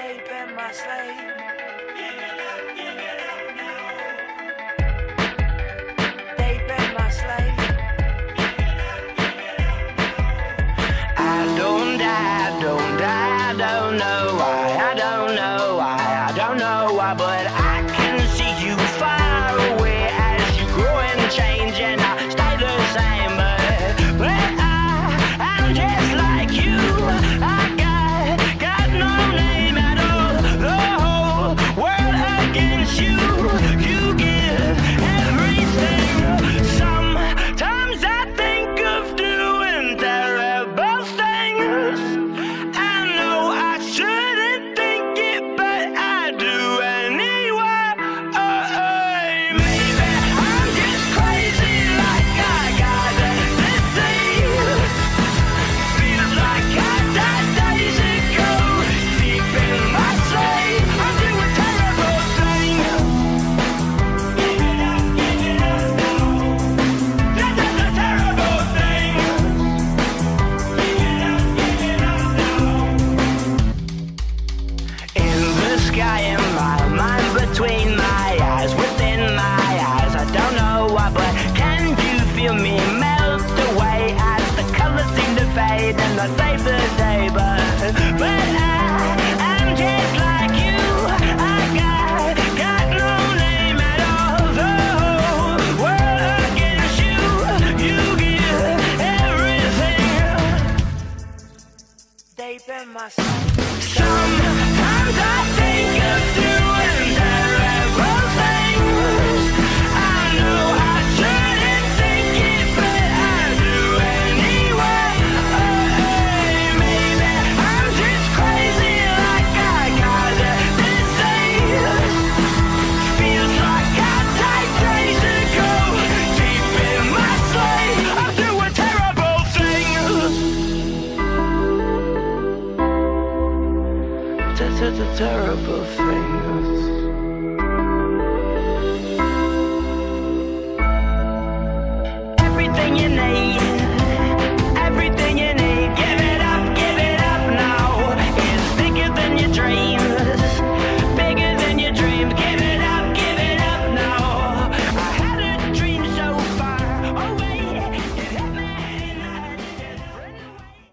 They've been my slave. Give it up now. They've been my slave. I don't know why, but I can see you far away as you grow and change, and I stay the same, but I'm just like you. I got no name at all. The whole world against you. You give everything. Sometimes I think of doing terrible things. I know I shouldn't think it, but I do anyway. Maybe I'm just crazy, like I got a disease. Feels like I died days ago, deep in my sleep. I'm doing terrible things. Give it up now. That's a terrible thing. Give it up now. In the sky, in my mind, between my eyes, within my eyes. I don't know why, but can you feel me melt away as the colors seem to fade and I save the day? But I'm just like you. I got no name at all. The whole world against you. You give everything. They've been my Sometimes I think of doing terrible things. I know I shouldn't think it, but I do anyway. Maybe I'm just crazy, like I got a disease. Feels like I died days ago, deep in my sleep. I'm doing terrible things. Terrible things.